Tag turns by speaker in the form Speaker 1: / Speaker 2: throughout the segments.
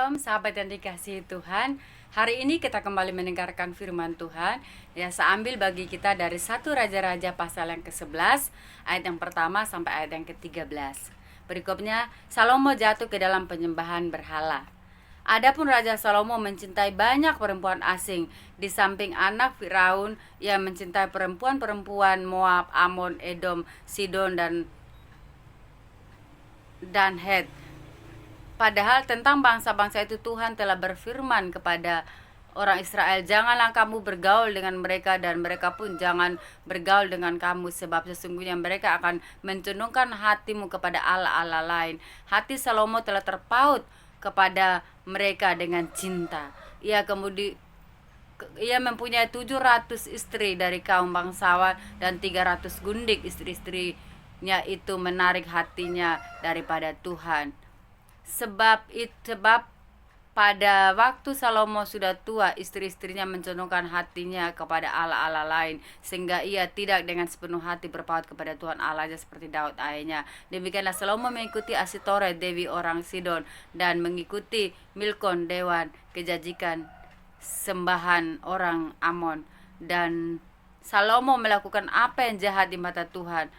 Speaker 1: Shalom sahabat yang dikasihi Tuhan. Hari ini kita kembali mendengarkan firman Tuhan. Ya, saya ambil bagi kita dari 1 Raja-Raja pasal yang ke-11 ayat yang pertama sampai ayat yang ke-13. Berikutnya, Salomo jatuh ke dalam penyembahan berhala. Adapun Raja Salomo mencintai banyak perempuan asing. Di samping anak Firaun, ia mencintai perempuan-perempuan Moab, Amon, Edom, Sidon dan Het. Padahal tentang bangsa-bangsa itu Tuhan telah berfirman kepada orang Israel, janganlah kamu bergaul dengan mereka dan mereka pun jangan bergaul dengan kamu, sebab sesungguhnya mereka akan mencenungkan hatimu kepada Allah-Allah lain. Hati Salomo telah terpaut kepada mereka dengan cinta. Ia mempunyai 700 istri dari kaum bangsawan dan 300 gundik. Istri-istrinya itu menarik hatinya daripada Tuhan. Sebab pada waktu Salomo sudah tua, istri-istrinya mencenungkan hatinya kepada Allah-Allah lain, sehingga ia tidak dengan sepenuh hati berpaut kepada Tuhan Allahnya seperti Daud ayahnya. Demikianlah Salomo mengikuti Asitoret, dewi orang Sidon, dan mengikuti Milkon, dewan kejajikan sembahan orang Amon. Dan Salomo melakukan apa yang jahat di mata Tuhan,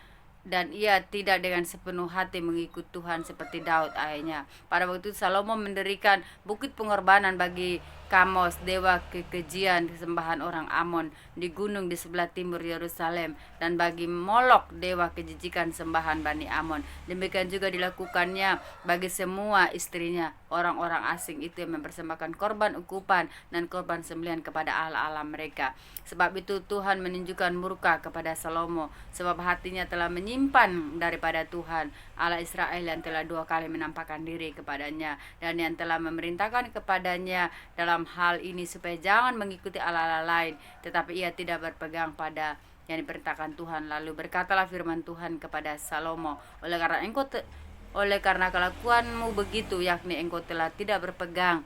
Speaker 1: dan ia tidak dengan sepenuh hati mengikut Tuhan seperti Daud ayahnya. Pada waktu itu Salomo mendirikan bukit pengorbanan bagi Kamos, dewa kekejian sembahan orang Amon, di gunung di sebelah timur Yerusalem, dan bagi Molok, dewa kejijikan sembahan Bani Amon. Demikian juga dilakukannya bagi semua istrinya, orang-orang asing itu yang mempersembahkan korban ukupan dan korban sembelihan kepada Allah-Allah mereka. Sebab itu Tuhan menunjukkan murka kepada Salomo, sebab hatinya telah menyimpan daripada Tuhan Allah Israel yang telah 2 kali menampakkan diri kepadanya, dan yang telah memerintahkan kepadanya dalam hal ini supaya jangan mengikuti Allah-Allah lain, tetapi ia tidak berpegang pada yang diperintahkan Tuhan. Lalu berkatalah firman Tuhan kepada Salomo, oleh karena kelakuanmu begitu, yakni engkau telah tidak berpegang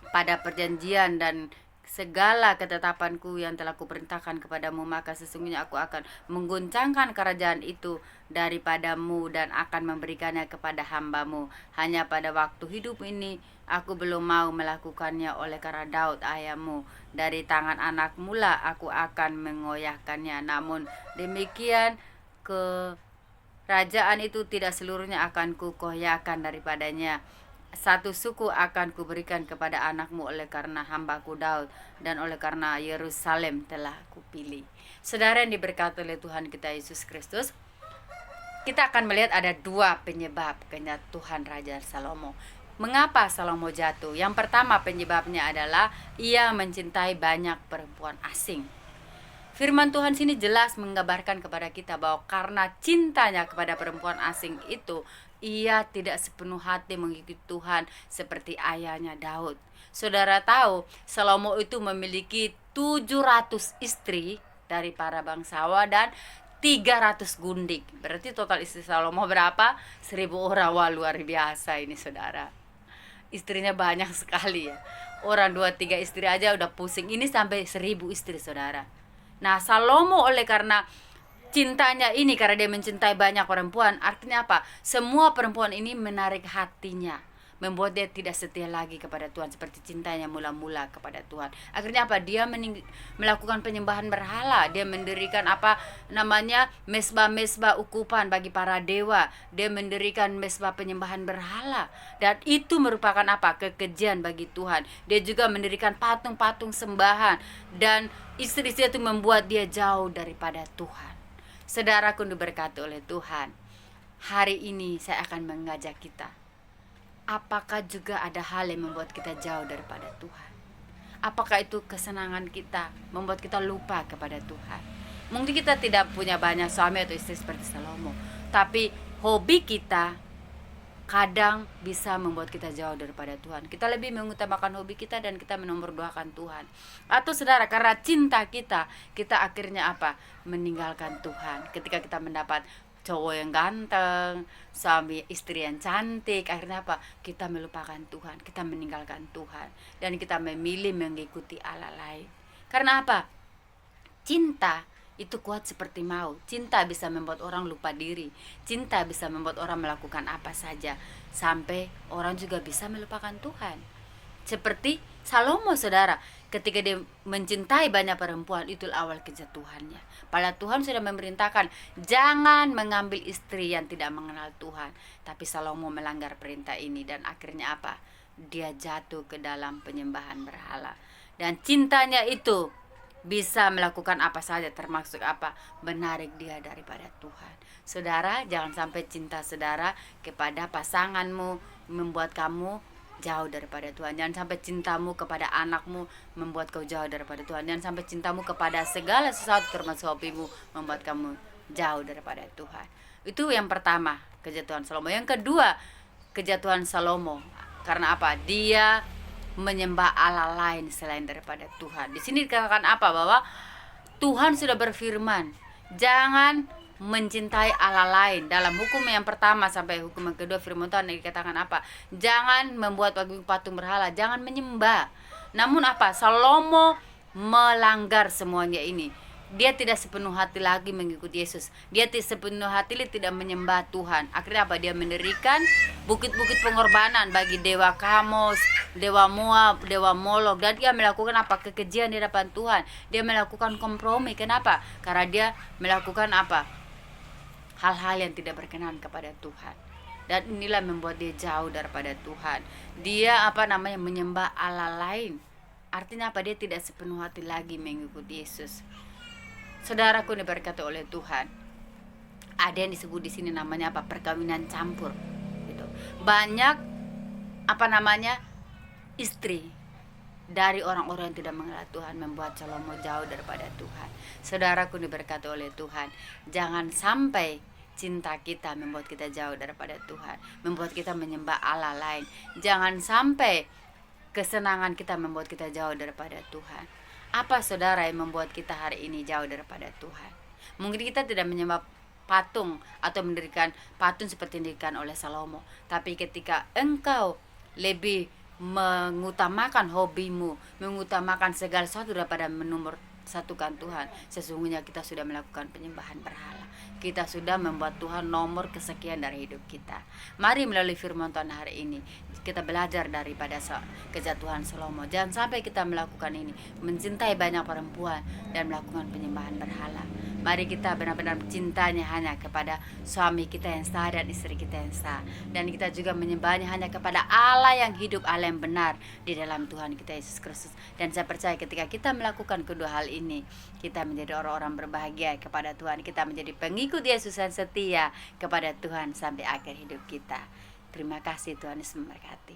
Speaker 1: pada perjanjian dan segala ketetapanku yang telah kuperintahkan kepadamu, maka sesungguhnya aku akan mengguncangkan kerajaan itu daripadamu dan akan memberikannya kepada hambamu. Hanya pada waktu hidup ini aku belum mau melakukannya, oleh karena Daud ayahmu dari tangan anak mula aku akan mengoyahkannya. Namun demikian kerajaan itu tidak seluruhnya akan kukoyahkan daripadanya. Satu suku akan kuberikan kepada anakmu oleh karena hambaku Daud dan oleh karena Yerusalem telah kupilih. Saudara yang diberkati oleh Tuhan kita Yesus Kristus, kita akan melihat ada 2 penyebab kejatuhan Raja Salomo. Mengapa Salomo jatuh? Yang pertama penyebabnya adalah ia mencintai banyak perempuan asing. Firman Tuhan sini jelas menggambarkan kepada kita bahwa karena cintanya kepada perempuan asing itu, ia tidak sepenuh hati mengikuti Tuhan seperti ayahnya Daud. Saudara tahu, Salomo itu memiliki 700 istri dari para bangsawan dan 300 gundik. Berarti total istri Salomo berapa? 1000 orang. Wah, luar biasa ini saudara. Istrinya banyak sekali ya. Orang 2-3 istri aja udah pusing. Ini sampai 1000 istri saudara. Nah, Salomo oleh karena cintanya ini, karena dia mencintai banyak perempuan, artinya apa? Semua perempuan ini menarik hatinya, membuat dia tidak setia lagi kepada Tuhan seperti cintanya mula-mula kepada Tuhan. Akhirnya apa? Dia melakukan penyembahan berhala. Dia mendirikan mesbah-mesbah ukupan bagi para dewa. Dia mendirikan mesbah penyembahan berhala, dan itu merupakan apa? Kekejian bagi Tuhan. Dia juga mendirikan patung-patung sembahan, dan istri-istri itu membuat dia jauh daripada Tuhan. Saudaraku diberkati oleh Tuhan, hari ini saya akan mengajak kita, apakah juga ada hal yang membuat kita jauh daripada Tuhan? Apakah itu kesenangan kita membuat kita lupa kepada Tuhan? Mungkin kita tidak punya banyak suami atau istri seperti Salomo, tapi hobi kita kadang bisa membuat kita jauh daripada Tuhan. Kita lebih mengutamakan hobi kita dan kita menomorduakan Tuhan. Atau saudara, karena cinta kita akhirnya apa? Meninggalkan Tuhan. Ketika kita mendapat cowok yang ganteng, suami istri yang cantik, akhirnya apa? Kita melupakan Tuhan, kita meninggalkan Tuhan, dan kita memilih mengikuti Allah lain. Karena apa? Cinta itu kuat seperti maut. Cinta bisa membuat orang lupa diri. Cinta bisa membuat orang melakukan apa saja, sampai orang juga bisa melupakan Tuhan. Seperti Salomo, saudara, ketika dia mencintai banyak perempuan, itu awal kejatuhannya. Padahal Tuhan sudah memerintahkan jangan mengambil istri yang tidak mengenal Tuhan. Tapi Salomo melanggar perintah ini, dan akhirnya apa? Dia jatuh ke dalam penyembahan berhala. Dan cintanya itu bisa melakukan apa saja, termasuk apa? Menarik dia daripada Tuhan. Saudara, jangan sampai cinta saudara kepada pasanganmu membuat kamu jauh daripada Tuhan. Jangan sampai cintamu kepada anakmu membuat kau jauh daripada Tuhan. Jangan sampai cintamu kepada segala sesuatu termasuk hobimu membuat kamu jauh daripada Tuhan. Itu yang pertama, kejatuhan Salomo. Yang kedua, kejatuhan Salomo karena apa? Dia menyembah Allah lain selain daripada Tuhan. Di sini dikatakan apa? Bahwa Tuhan sudah berfirman, jangan mencintai Allah lain. Dalam hukum yang pertama sampai hukum yang kedua, firman Tuhan dikatakan apa? Jangan membuat patung berhala, jangan menyembah. Namun apa? Salomo melanggar semuanya ini. Dia tidak sepenuh hati lagi mengikuti Yesus. Dia tidak sepenuh hati tidak menyembah Tuhan. Akhirnya apa? Dia mendirikan bukit-bukit pengorbanan bagi dewa Kamos, dewa Moab, dewa Molok. Dan dia melakukan apa? Kekejian di hadapan Tuhan. Dia melakukan kompromi. Kenapa? Karena dia melakukan apa? Hal-hal yang tidak berkenan kepada Tuhan. Dan inilah membuat dia jauh daripada Tuhan. Dia menyembah Allah lain. Artinya apa? Dia tidak sepenuh hati lagi mengikuti Yesus. Saudaraku diberkati oleh Tuhan, ada yang disebut di sini namanya apa? Perkawinan campur. Gitu. Banyak istri dari orang-orang yang tidak mengenal Tuhan membuat Salomo jauh daripada Tuhan. Saudaraku diberkati oleh Tuhan, jangan sampai cinta kita membuat kita jauh daripada Tuhan, membuat kita menyembah Allah lain. Jangan sampai kesenangan kita membuat kita jauh daripada Tuhan. Apa saudara yang membuat kita hari ini jauh daripada Tuhan? Mungkin kita tidak menyembah patung atau mendirikan patung seperti yang didirikan oleh Salomo. Tapi ketika engkau lebih mengutamakan hobimu, mengutamakan segala sesuatu daripada menumur satukan Tuhan, sesungguhnya kita sudah melakukan penyembahan berhala. Kita sudah membuat Tuhan nomor kesekian dari hidup kita. Mari melalui firman Tuhan hari ini kita belajar daripada kejatuhan Salomo. Jangan sampai kita melakukan ini, mencintai banyak perempuan dan melakukan penyembahan berhala. Mari kita benar-benar cintanya hanya kepada suami kita yang sah dan istri kita yang sah. Dan kita juga menyembahnya hanya kepada Allah yang hidup, Allah yang benar di dalam Tuhan kita Yesus Kristus. Dan saya percaya ketika kita melakukan kedua hal ini, kita menjadi orang-orang berbahagia kepada Tuhan. Kita menjadi pengikut Yesus yang setia kepada Tuhan sampai akhir hidup kita. Terima kasih, Tuhan Yesus memberkati.